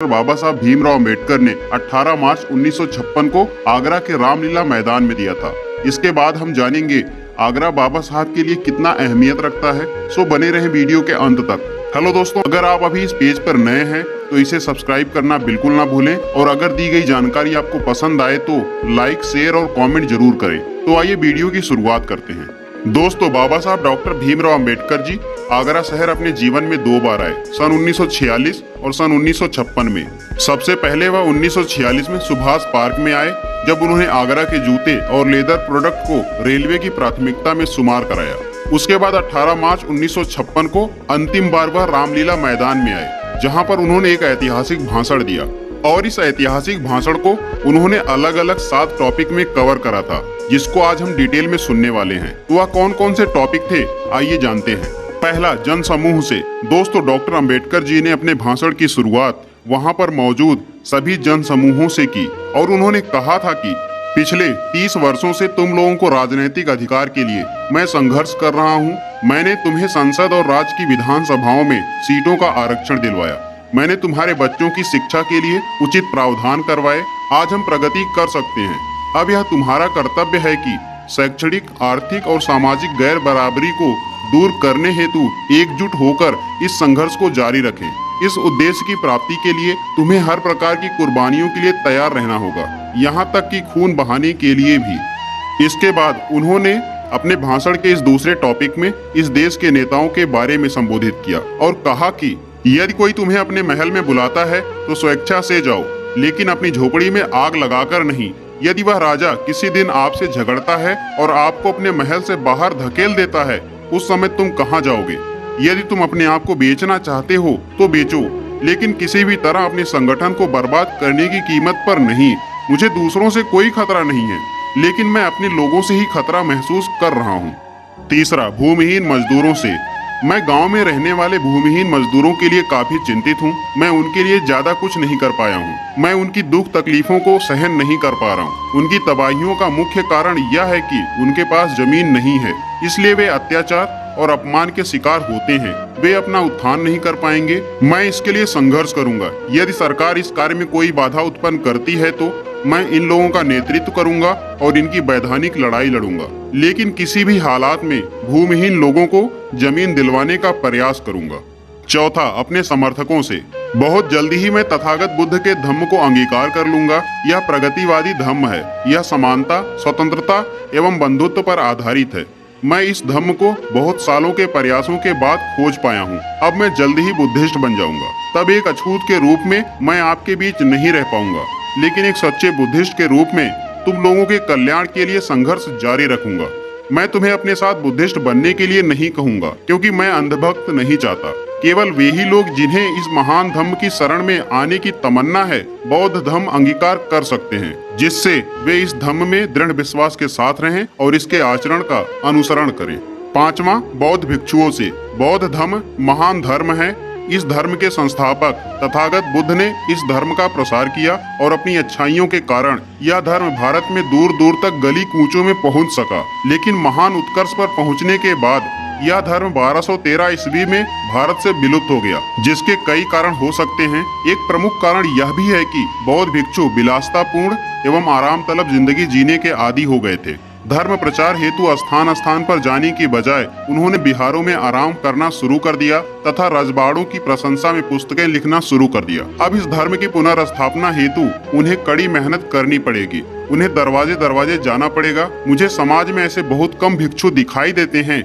बाबा साहब भीमराव अम्बेडकर ने 18 मार्च 1956 को आगरा के रामलीला मैदान में दिया था। इसके बाद हम जानेंगे आगरा बाबा साहब के लिए कितना अहमियत रखता है। सो बने रहे वीडियो के अंत तक। हेलो दोस्तों, अगर आप अभी इस पेज पर नए हैं तो इसे सब्सक्राइब करना बिल्कुल ना भूलें और अगर दी गई जानकारी आपको पसंद आए तो लाइक, शेयर और कमेंट जरूर करें। तो आइए वीडियो की शुरुआत करते हैं। दोस्तों, बाबा साहब डॉक्टर भीमराव अम्बेडकर जी आगरा शहर अपने जीवन में 2 बार आए, सन 1946 और सन 1956 में। सबसे पहले वह 1946 में सुभाष पार्क में आए, जब उन्होंने आगरा के जूते और लेदर प्रोडक्ट को रेलवे की प्राथमिकता में शुमार कराया। उसके बाद 18 मार्च 1956 को अंतिम बार वह रामलीला मैदान में आए, जहां पर उन्होंने एक ऐतिहासिक भाषण दिया और इस ऐतिहासिक भाषण को उन्होंने अलग अलग 7 टॉपिक में कवर करा था, जिसको आज हम डिटेल में सुनने वाले हैं। तो वह कौन कौन से टॉपिक थे, आइए जानते हैं। पहला, जन समूह से। दोस्तों, डॉक्टर अंबेडकर जी ने अपने भाषण की शुरुआत वहां पर मौजूद सभी जन समूहों से की और उन्होंने कहा था कि पिछले 30 वर्षों से तुम लोगों को राजनीतिक अधिकार के लिए मैं संघर्ष कर रहा हूँ। मैंने तुम्हें संसद और राज्य की विधानसभाओं में सीटों का आरक्षण दिलवाया। मैंने तुम्हारे बच्चों की शिक्षा के लिए उचित प्रावधान करवाए। आज हम प्रगति कर सकते हैं। अब यह तुम्हारा कर्तव्य है कि शैक्षणिक, आर्थिक और सामाजिक गैर बराबरी को दूर करने हेतु एकजुट होकर इस संघर्ष को जारी रखें। इस उद्देश्य की प्राप्ति के लिए तुम्हें हर प्रकार की कुर्बानियों के लिए तैयार रहना होगा, यहाँ तक कि खून बहाने के लिए भी। इसके बाद उन्होंने अपने भाषण के इस दूसरे टॉपिक में इस देश के नेताओं के बारे में संबोधित किया और कहा कि यदि कोई तुम्हें अपने महल में बुलाता है तो स्वेच्छा से जाओ, लेकिन अपनी झोपड़ी में आग लगाकर नहीं। यदि वह राजा किसी दिन आपसे झगड़ता है और आपको अपने महल से बाहर धकेल देता है, उस समय तुम कहाँ जाओगे? यदि तुम अपने आप को बेचना चाहते हो तो बेचो, लेकिन किसी भी तरह अपने संगठन को बर्बाद करने की कीमत पर नहीं। मुझे दूसरों से कोई खतरा नहीं है, लेकिन मैं अपने लोगों से ही खतरा महसूस कर रहा हूँ। तीसरा, भूमिहीन मजदूरों से। मैं गांव में रहने वाले भूमिहीन मजदूरों के लिए काफी चिंतित हूं। मैं उनके लिए ज्यादा कुछ नहीं कर पाया हूं। मैं उनकी दुख तकलीफों को सहन नहीं कर पा रहा हूं। उनकी तबाहियों का मुख्य कारण यह है कि उनके पास जमीन नहीं है, इसलिए वे अत्याचार और अपमान के शिकार होते हैं। वे अपना उत्थान नहीं कर पाएंगे। मैं इसके लिए संघर्ष करूंगा। यदि सरकार इस कार्य में कोई बाधा उत्पन्न करती है तो मैं इन लोगों का नेतृत्व करूंगा और इनकी वैधानिक लड़ाई लड़ूंगा, लेकिन किसी भी हालात में भूमिहीन लोगों को जमीन दिलवाने का प्रयास करूंगा। चौथा, अपने समर्थकों से। बहुत जल्दी ही मैं तथागत बुद्ध के धम्म को अंगीकार कर लूंगा। यह प्रगतिवादी धम्म है। यह समानता, स्वतंत्रता एवं बंधुत्व पर आधारित है। मैं इस धम्म को बहुत सालों के प्रयासों के बाद खोज पाया हूँ। अब मैं जल्दी ही बुद्धिस्ट बन जाऊंगा। तब एक अछूत के रूप में मैं आपके बीच नहीं रह पाऊंगा, लेकिन एक सच्चे बुद्धिस्ट के रूप में तुम लोगों के कल्याण के लिए संघर्ष जारी रखूंगा। मैं तुम्हें अपने साथ बुद्धिस्ट बनने के लिए नहीं कहूंगा, क्योंकि मैं अंधभक्त नहीं चाहता। केवल वे ही लोग जिन्हें इस महान धम्म की शरण में आने की तमन्ना है, बौद्ध धम्म अंगीकार कर सकते हैं, जिससे वे इस धम्म में दृढ़ विश्वास के साथ रहें और इसके आचरण का अनुसरण करें। पांचवा, बौद्ध भिक्षुओं से। बौद्ध धम्म महान धर्म है। इस धर्म के संस्थापक तथागत बुद्ध ने इस धर्म का प्रसार किया और अपनी अच्छाइयों के कारण यह धर्म भारत में दूर दूर तक गली कूचों में पहुंच सका। लेकिन महान उत्कर्ष पर पहुंचने के बाद यह धर्म 1213 ईस्वी में भारत से विलुप्त हो गया, जिसके कई कारण हो सकते हैं। एक प्रमुख कारण यह भी है कि बौद्ध भिक्षु विलासितापूर्ण एवं आराम तलब जिंदगी जीने के आदी हो गए थे। धर्म प्रचार हेतु स्थान स्थान पर जाने की बजाय उन्होंने बिहारों में आराम करना शुरू कर दिया तथा रजवाड़ों की प्रशंसा में पुस्तकें लिखना शुरू कर दिया। अब इस धर्म की पुनर्स्थापना हेतु उन्हें कड़ी मेहनत करनी पड़ेगी। उन्हें दरवाजे दरवाजे जाना पड़ेगा। मुझे समाज में ऐसे बहुत कम भिक्षु दिखाई देते हैं